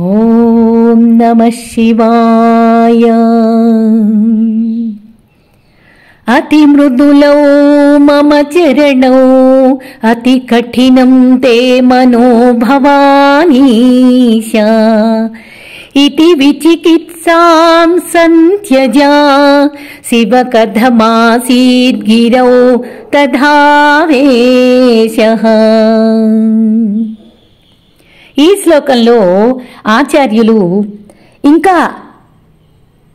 ఓం నమః శివాయ. అతి మృదులౌ మమ చరణౌ అతి కఠినం తే మనో భవానీశ. ఇతి విచికిత్సాం సంత్యజా శివ కథమాసీద్గిరౌ తథావేశః. ఈ శ్లోకంలో ఆచార్యులు ఇంకా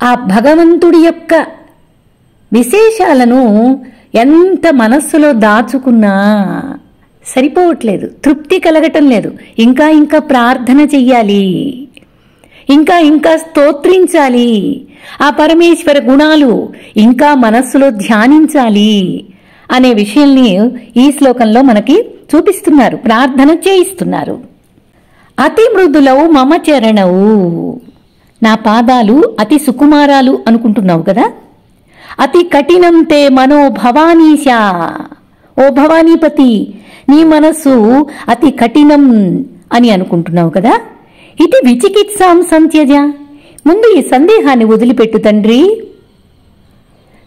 ఆ భగవంతుడి యొక్క విశేషాలను ఎంత మనస్సులో దాచుకున్నా సరిపోవట్లేదు, తృప్తి కలగటం లేదు. ఇంకా ఇంకా ప్రార్థన చెయ్యాలి, ఇంకా ఇంకా స్తోత్రించాలి, ఆ పరమేశ్వర గుణాలు ఇంకా మనస్సులో ధ్యానించాలి అనే విషయాన్ని ఈ శ్లోకంలో మనకి చూపిస్తున్నారు, ప్రార్థన చేయిస్తున్నారు. అతి మృదులౌ మమ చరణవు, నా పాదాలు అతి సుకుమారాలు అనుకుంటున్నావు కదా. అతి కఠినం తే మనో భవానీశ, ఓ భవానీపతి నీ మనస్సు అతి కఠినం అని అనుకుంటున్నావు కదా. ఇది విచికిత్సాం సంత్యజ, ముందు ఈ సందేహాన్ని వదిలిపెట్టు తండ్రి.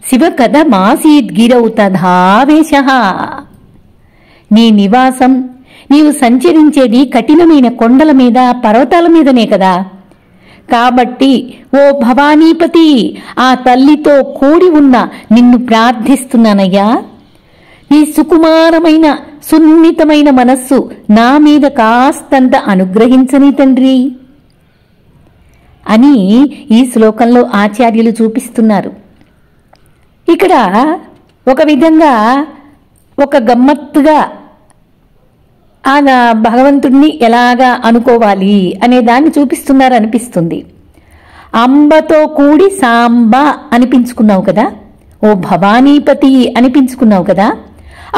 శివ కథ మాసీద్గిరౌ తథావేశః, నీ నివాసం, నీవు సంచరించేది కఠినమైన కొండల మీద పర్వతాల మీదనే కదా. కాబట్టి ఓ భవానీపతి, ఆ తల్లితో కూడి ఉన్న నిన్ను ప్రార్థిస్తున్నానయ్యా, నీ సుకుమారమైన సున్నితమైన మనస్సు నా మీద కాస్తంత అనుగ్రహించని తండ్రి అని ఈ శ్లోకంలో ఆచార్యులు చూపిస్తున్నారు. ఇక్కడ ఒక విధంగా ఒక గమ్మత్తుగా ఆ భగవంతుడిని ఎలాగా అనుకోవాలి అనే దాన్ని చూపిస్తున్నారు అనిపిస్తుంది. అంబతో కూడి సాంబ అనిపించుకున్నావు కదా, ఓ భవానీపతి అనిపించుకున్నావు కదా.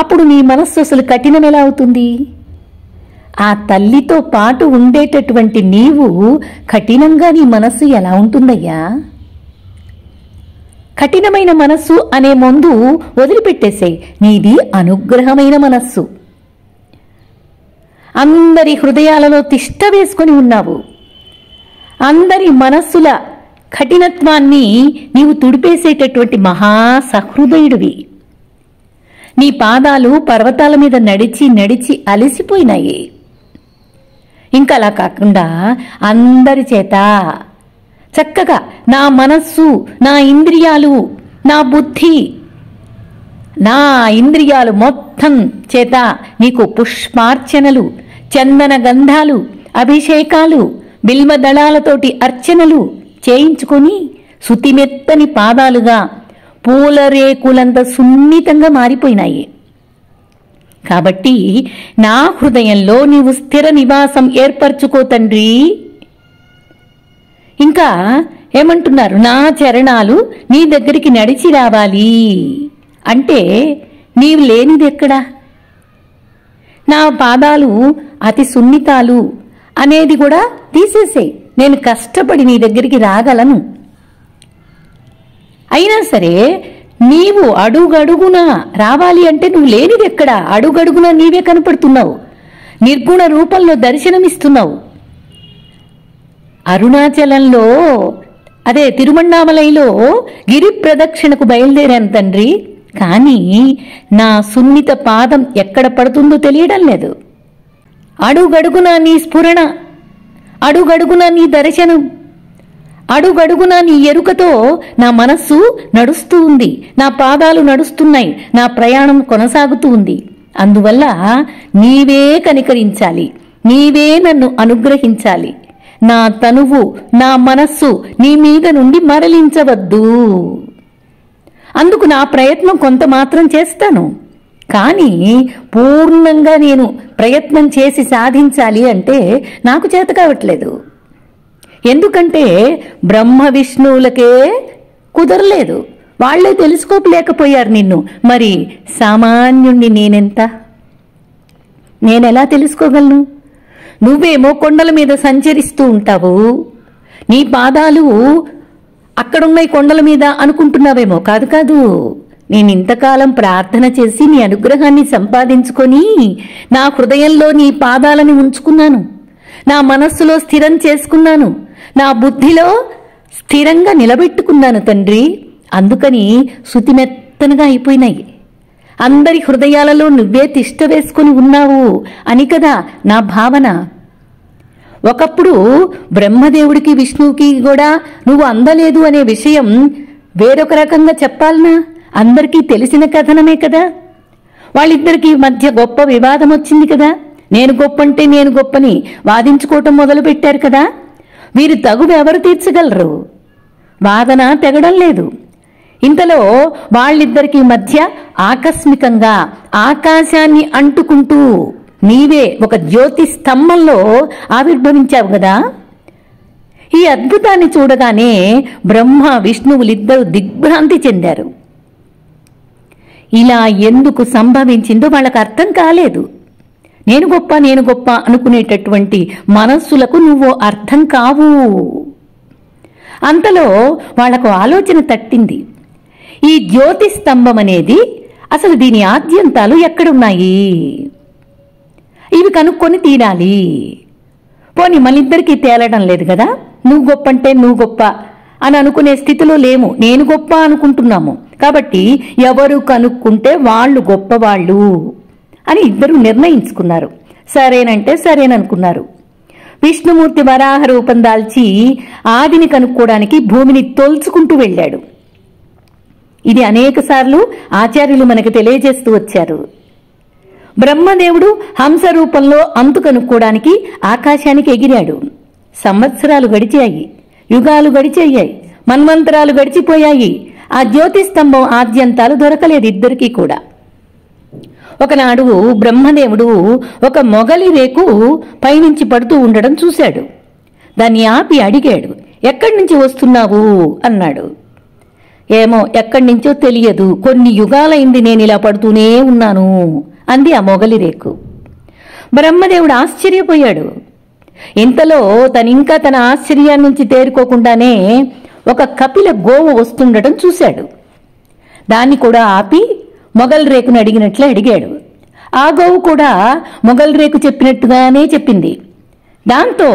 అప్పుడు నీ మనస్సు అసలు కఠినం ఎలా అవుతుంది? ఆ తల్లితో పాటు ఉండేటటువంటి నీవు కఠినంగా నీ మనస్సు ఎలా ఉంటుందయ్యా? కఠినమైన మనస్సు అనే ముందు వదిలిపెట్టేసేయ్, నీది అనుగ్రహమైన మనస్సు. అందరి హృదయాలలో తిష్ట వేసుకొని ఉన్నావు. అందరి మనస్సుల కఠినత్వాన్ని నీవు తుడిపేసేటటువంటి మహాసహృదయుడివి. నీ పాదాలు పర్వతాల మీద నడిచి నడిచి అలసిపోయినాయి. ఇంకా అలా కాకుండా అందరి చేత చక్కగా నా మనస్సు, నా ఇంద్రియాలు, నా బుద్ధి, నా ఇంద్రియాలు మొత్తం చేత నీకు పుష్పార్చనలు, చందన గంధాలు, అభిషేకాలు, బిల్వదళాలతోటి అర్చనలు చేయించుకొని సుతిమెత్తని పాదాలుగా పూలరేకులంత సున్నితంగా మారిపోయినాయి. కాబట్టి నా హృదయంలో నీవు స్థిర నివాసం ఏర్పరచుకో తండ్రి. ఇంకా ఏమంటున్నారు? నా చరణాలు నీ దగ్గరికి నడిచి రావాలి అంటే నీవు లేనిది ఎక్కడా? నా పాదాలు అతి సున్నితాలు అనేది కూడా తీసేసే, నేను కష్టపడి నీ దగ్గరికి రాగలను. అయినా సరే నీవు అడుగడుగునా రావాలి అంటే నువ్వు లేనిది ఎక్కడా? అడుగడుగునా నీవే కనపడుతున్నావు, నిర్గుణ రూపంలో దర్శనమిస్తున్నావు. అరుణాచలంలో, అదే తిరువణ్ణామలైలో గిరి ప్రదక్షిణకు బయలుదేరాను తండ్రి, కానీ నా సున్నిత పాదం ఎక్కడ పడుతుందో తెలియడం లేదు. అడుగడుగునా నీ స్ఫురణ, అడుగడుగునా నీ దర్శనం, అడుగడుగునా నీ ఎరుకతో నా మనస్సు నడుస్తూ ఉంది, నా పాదాలు నడుస్తున్నాయి, నా ప్రయాణం కొనసాగుతూ ఉంది. అందువల్ల నీవే కనికరించాలి, నీవే నన్ను అనుగ్రహించాలి. నా తనువు, నా మనస్సు నీ మీద నుండి మరలించవద్దు. అందుకు నా ప్రయత్నం కొంత మాత్రం చేస్తాను, కానీ పూర్ణంగా నేను ప్రయత్నం చేసి సాధించాలి అంటే నాకు చేత కావట్లేదు. ఎందుకంటే బ్రహ్మ విష్ణువులకే కుదరలేదు, వాళ్లే తెలుసుకోలేకపోయారు నిన్ను. మరి సామాన్యుణ్ణి నేనెంత? నేనెలా తెలుసుకోగలను? నువ్వేమో కొండల మీద సంచరిస్తూ ఉంటావు, నీ పాదాలు అక్కడున్నాయి కొండల మీద అనుకుంటున్నావేమో. కాదు కాదు, నేను ఇంతకాలం ప్రార్థన చేసి నీ అనుగ్రహాన్ని సంపాదించుకొని నా హృదయంలో నీ పాదాలని ఉంచుకున్నాను. నా మనస్సులో స్థిరం చేసుకున్నాను, నా బుద్ధిలో స్థిరంగా నిలబెట్టుకున్నాను తండ్రి. అందుకని శృతిమెత్తనగా అయిపోయినాయి. అందరి హృదయాలలో నువ్వే తిష్ట వేసుకుని ఉన్నావు అని కదా నా భావన. ఒకప్పుడు బ్రహ్మదేవుడికి విష్ణువుకి కూడా నువ్వు అందలేదు అనే విషయం వేరొక రకంగా చెప్పాలనా? అందరికీ తెలిసిన కథనమే కదా. వాళ్ళిద్దరికీ మధ్య గొప్ప వివాదం వచ్చింది కదా. నేను గొప్పంటే నేను గొప్పని వాదించుకోవటం మొదలుపెట్టారు కదా. వీరు తగువ ఎవరు తీర్చగలరు? వాదన తెగడం లేదు. ఇంతలో వాళ్ళిద్దరికీ మధ్య ఆకస్మికంగా ఆకాశాన్ని అంటుకుంటూ నీవే ఒక జ్యోతి స్తంభంలో ఆవిర్భవించావు కదా. ఈ అద్భుతాన్ని చూడగానే బ్రహ్మ విష్ణువులిద్దరూ దిగ్భ్రాంతి చెందారు. ఇలా ఎందుకు సంభవించిందో వాళ్ళకు అర్థం కాలేదు. నేను గొప్ప అనుకునేటటువంటి మనస్సులకు నువ్వు అర్థం కావు. అంతలో వాళ్లకు ఆలోచన తట్టింది. ఈ జ్యోతి స్తంభం అనేది అసలు దీని ఆద్యంతాలు ఎక్కడున్నాయి? ఇవి కనుక్కొని తీరాలి. పోనీ మనిద్దరికీ తేలడం లేదు కదా. నువ్వు గొప్పంటే నువ్వు గొప్ప అని అనుకునే స్థితిలో లేము. నేను గొప్ప అనుకుంటున్నాము. కాబట్టి ఎవరు కనుక్కుంటే వాళ్ళు గొప్పవాళ్ళు అని ఇద్దరు నిర్ణయించుకున్నారు. సరేనంటే సరేననుకున్నారు. విష్ణుమూర్తి వరాహ రూపం దాల్చి ఆదిని కనుక్కోవడానికి భూమిని తోల్చుకుంటూ వెళ్ళాడు. ఇది అనేక సార్లు ఆచార్యులు మనకు తెలియజేస్తూ వచ్చారు. బ్రహ్మదేవుడు హంస రూపంలో అంతు కనుక్కోవడానికి ఆకాశానికి ఎగిరాడు. సంవత్సరాలు గడిచాయి, యుగాలు గడిచాయి, మన్వంతరాలు గడిచిపోయాయి. ఆ జ్యోతి స్తంభం ఆద్యంతాలు దొరకలేదు ఇద్దరికీ కూడా. ఒకనాడు బ్రహ్మదేవుడు ఒక మొగలి రేకు పైనుంచి పడుతూ ఉండడం చూశాడు. దాన్ని ఆపి అడిగాడు, ఎక్కడి నుంచి వస్తున్నావు అన్నాడు. ఏమో ఎక్కడి నుంచో తెలియదు, కొన్ని యుగాలైంది నేను ఇలా పడుతూనే ఉన్నాను అంది ఆ మొగలి రేకు. బ్రహ్మదేవుడు ఆశ్చర్యపోయాడు. ఇంతలో తనింకా తన ఆశ్చర్యాన్ని నుంచి తేరుకోకుండానే ఒక కపిల గోవు వస్తుండటం చూశాడు. దాన్ని కూడా ఆపి మొగల్ రేకును అడిగినట్లు అడిగాడు. ఆ గోవు కూడా మొగల్ రేకు చెప్పినట్టుగానే చెప్పింది. దాంతో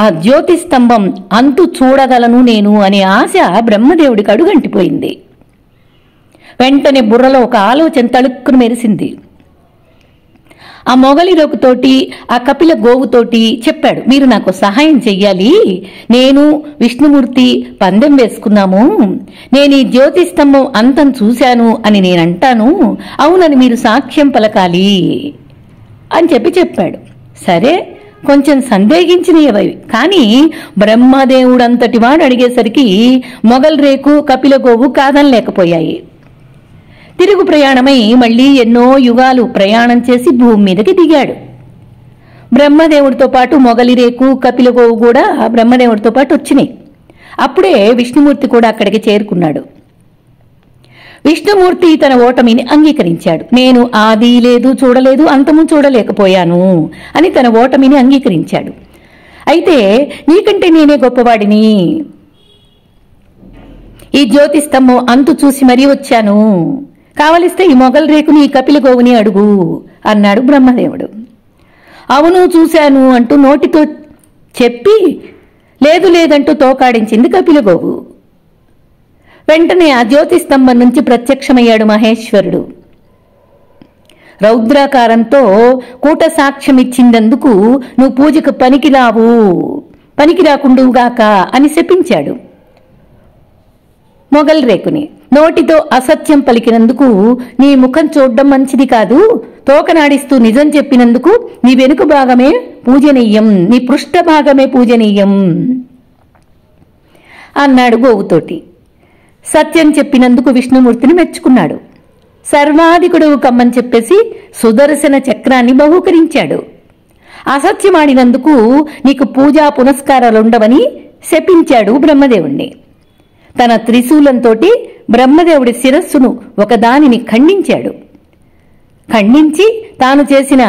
ఆ జ్యోతి స్తంభం అంతు చూడగలను నేను అనే ఆశ బ్రహ్మదేవుడికి అడుగంటిపోయింది. వెంటనే బుర్రలో ఒక ఆలోచన తళుక్కును మెరిసింది. ఆ మొగలి రేకుతోటి ఆ కపిల గోవుతోటి చెప్పాడు, మీరు నాకు సహాయం చెయ్యాలి. నేను విష్ణుమూర్తి పందెం వేసుకున్నాము. నేను ఈ జ్యోతి స్తంభం అంతం చూశాను అని నేనంటాను, అవునని మీరు సాక్ష్యం పలకాలి అని చెప్పాడు. సరే, కొంచెం సందేహించినవి. కానీ బ్రహ్మదేవుడంతటి వాడు అడిగేసరికి మొగల్ రేకు కపిల గోవు కాదనలేకపోయాయి. తిరుగు ప్రయాణమై మళ్లీ ఎన్నో యుగాలు ప్రయాణం చేసి భూమి మీదకి దిగాడు. బ్రహ్మదేవుడితో పాటు మొగలి రేకు కపిల గోవు కూడా బ్రహ్మదేవుడితో పాటు వచ్చినాయి. అప్పుడే విష్ణుమూర్తి కూడా అక్కడికి చేరుకున్నాడు. విష్ణుమూర్తి తన ఓటమిని అంగీకరించాడు. నేను ఆది లేదు, చూడలేదు, అంతము చూడలేకపోయాను అని తన ఓటమిని అంగీకరించాడు. అయితే నీకంటే నేనే గొప్పవాడిని, ఈ జ్యోతి స్తంభం అంతు చూసి మరీ వచ్చాను, కావలిస్తే ఈ మొగల్ రేకుని ఈ కపిల గోవుని అడుగు అన్నాడు బ్రహ్మదేవుడు. అవును చూశాను అంటూ నోటితో చెప్పి లేదు లేదంటూ తోకాడించింది కపిల గోవు. వెంటనే ఆ జ్యోతి స్తంభం నుంచి ప్రత్యక్షమయ్యాడు మహేశ్వరుడు. రౌద్రాకారంతో కూట సాక్ష్యం ఇచ్చిందందుకు నువ్వు పూజకు పనికి రాకుండుగాక అని శపించాడు. మొగల్ రేకుని నోటితో అసత్యం పలికినందుకు నీ ముఖం చూడడం మంచిది కాదు, తోకనాడిస్తూ నిజం చెప్పినందుకు నీ వెనుక భాగమే పూజనీయం, నీ పృష్ఠ భాగమే పూజనీయం అన్నాడు గోవుతోటి. సత్యం చెప్పినందుకు విష్ణుమూర్తిని మెచ్చుకున్నాడు. సర్వాధికుడు కమ్మని చెప్పేసి సుదర్శన చక్రాన్ని బహూకరించాడు. అసత్యమాడినందుకు నీకు పూజా పునస్కారాలుండవని శపించాడు బ్రహ్మదేవుణ్ణి. తన త్రిశూలంతో బ్రహ్మదేవుడి శిరస్సును ఒకదానిని ఖండించి తాను చేసిన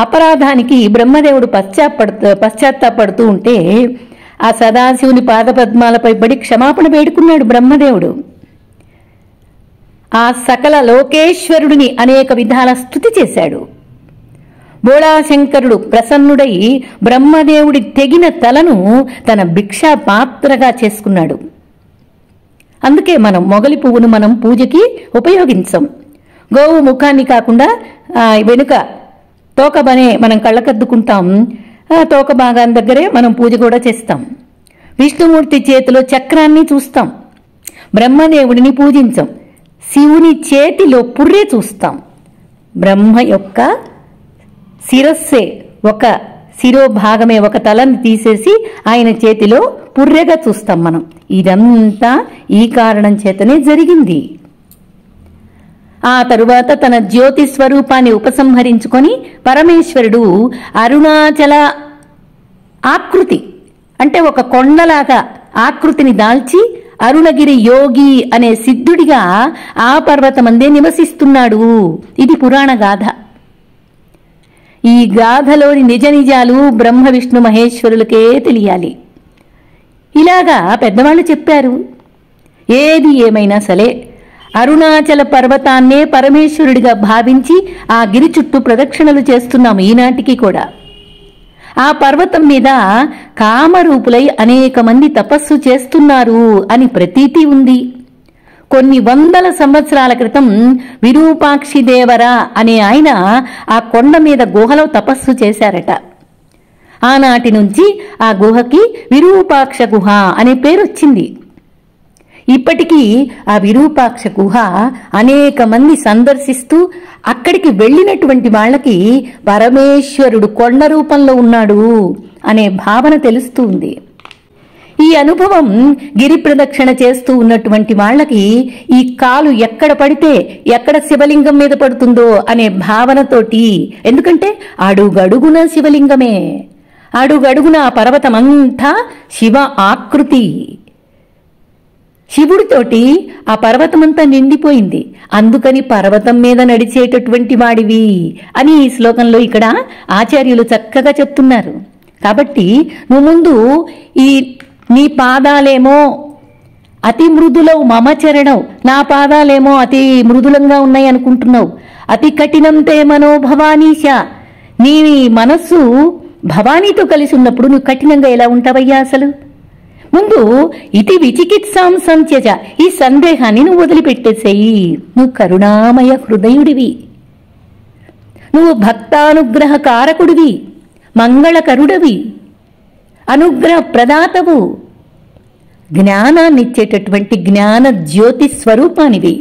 అపరాధానికి బ్రహ్మదేవుడు పశ్చాత్తాపడుతూ ఉంటే ఆ సదాశివుని పాదపద్మాలపై పడి క్షమాపణ వేడుకున్నాడు బ్రహ్మదేవుడు. ఆ సకల లోకేశ్వరుడిని అనేక విధాల స్తుతి చేశాడు. బోళాశంకరుడు ప్రసన్నుడై బ్రహ్మదేవుడి తెగిన తలను తన భిక్షా పాత్రగా చేసుకున్నాడు. అందుకే మనం మొగలి పువ్వును మనం పూజకి ఉపయోగించం. గోవు ముఖాన్ని కాకుండా వెనుక తోకబనే మనం కళ్ళకద్దుకుంటాం. తోక భాగాన్ని దగ్గరే మనం పూజ కూడా చేస్తాం. విష్ణుమూర్తి చేతిలో చక్రాన్ని చూస్తాం. బ్రహ్మదేవుడిని పూజించం. శివుని చేతిలో పుర్రె చూస్తాం. బ్రహ్మ యొక్క శిరస్సే ఒక శిరోభాగమే, ఒక తలని తీసేసి ఆయన చేతిలో పుర్రెగా చూస్తాం మనం. ఇదంతా ఈ కారణం చేతనే జరిగింది. ఆ తరువాత తన జ్యోతి స్వరూపాన్ని ఉపసంహరించుకొని పరమేశ్వరుడు అరుణాచల ఆకృతి అంటే ఒక కొండలాగా ఆకృతిని దాల్చి అరుణగిరి యోగి అనే సిద్ధుడిగా ఆ పర్వతమందే నివసిస్తున్నాడు. ఇది పురాణ గాథ. ఈ గాథలోని నిజ నిజాలు బ్రహ్మ విష్ణు మహేశ్వరులకే తెలియాలి. ఇలాగా పెద్దవాళ్ళు చెప్పారు. ఏది ఏమైనా సరే అరుణాచల పర్వతాన్నే పరమేశ్వరుడిగా భావించి ఆ గిరి చుట్టూ ప్రదక్షిణలు చేస్తున్నాము ఈనాటికి కూడా. ఆ పర్వతం మీద కామరూపులై అనేక మంది తపస్సు చేస్తున్నారు అని ప్రతీతి ఉంది. కొన్ని వందల సంవత్సరాల క్రితం విరూపాక్షి దేవర అనే ఆయన ఆ కొండ మీద గుహలో తపస్సు చేశారట. ఆనాటి నుంచి ఆ గుహకి విరూపాక్ష గుహ అనే పేరు వచ్చింది. ఇప్పటికీ ఆ విరూపాక్ష గుహ అనేక మంది సందర్శిస్తూ అక్కడికి వెళ్ళినటువంటి వాళ్ళకి పరమేశ్వరుడు కొండ రూపంలో ఉన్నాడు అనే భావన తెలుస్తూ ఉంది. ఈ అనుభవం గిరి ప్రదక్షిణ చేస్తూ ఉన్నటువంటి వాళ్ళకి ఈ కాలు ఎక్కడ పడితే ఎక్కడ శివలింగం మీద పడుతుందో అనే భావనతోటి, ఎందుకంటే అడుగడుగున శివలింగమే, అడుగడుగున ఆ పర్వతమంతా శివ ఆకృతి, శివుడితోటి ఆ పర్వతమంతా నిండిపోయింది. అందుకని పర్వతం మీద నడిచేటటువంటి వాడివి అని ఈ శ్లోకంలో ఇక్కడ ఆచార్యులు చక్కగా చెప్తున్నారు. కాబట్టి నువ్వు ముందు ఈ నీ పాదాలేమో అతి మృదులవు మమ చరణం, నా పాదాలేమో అతి మృదులంగా ఉన్నాయి అనుకుంటున్నావు. అతి కఠినంతే మనోభవానీశ, నీ మనస్సు భవానీతో కలిసి ఉన్నప్పుడు నువ్వు కఠినంగా ఎలా ఉంటావయ్యా అసలు? ముందు ఇది విచికిత్సాం సంత్యజ, ఈ సందేహాన్ని నువ్వు వదిలిపెట్టేసేయి. నువ్వు కరుణామయ హృదయుడివి, నువ్వు భక్తానుగ్రహ కారకుడివి, మంగళకరుడవి, అనుగ్రహ ప్రదాతవు, జ్ఞానాన్నిచ్చేటటువంటి జ్ఞాన జ్యోతి స్వరూపానివి.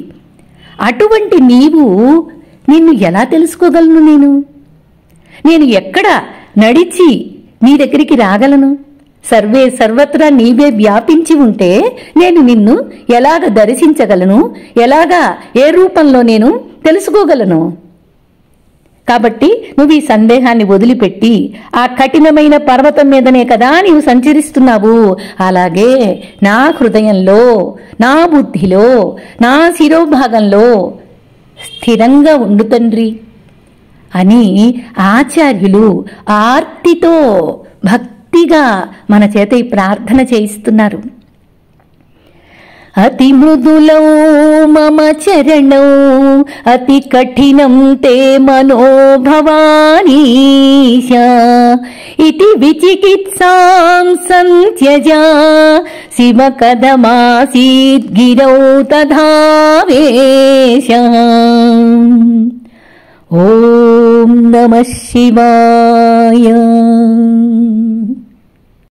అటువంటి నీవు నిన్ను ఎలా తెలుసుకోగలను? నేను ఎక్కడ నడిచి నీ దగ్గరికి రాగలను? సర్వే సర్వత్రా నీవే వ్యాపించి ఉంటే నేను నిన్ను ఎలాగ దర్శించగలను? ఎలాగా ఏ రూపంలో నేను తెలుసుకోగలను? కాబట్టి నువ్వు ఈ సందేహాన్ని వదిలిపెట్టి ఆ కఠినమైన పర్వతం మీదనే కదా నీవు సంచరిస్తున్నావు. అలాగే నా హృదయంలో, నా బుద్ధిలో, నా శిరోభాగంలో స్థిరంగా ఉండు తండ్రి అని ఆచార్యులు ఆర్తితో భక్తిగా మన చేత ఈ ప్రార్థన చేయిస్తున్నారు. అతి మృదులౌ మమ చరణౌ అతి కఠినం తే మనోభవానీశ ఇతి విచికిత్సాం సంత్యజా శివ కథమాసీద్గిరౌ తథావేశ. ఓం నమః శివాయ.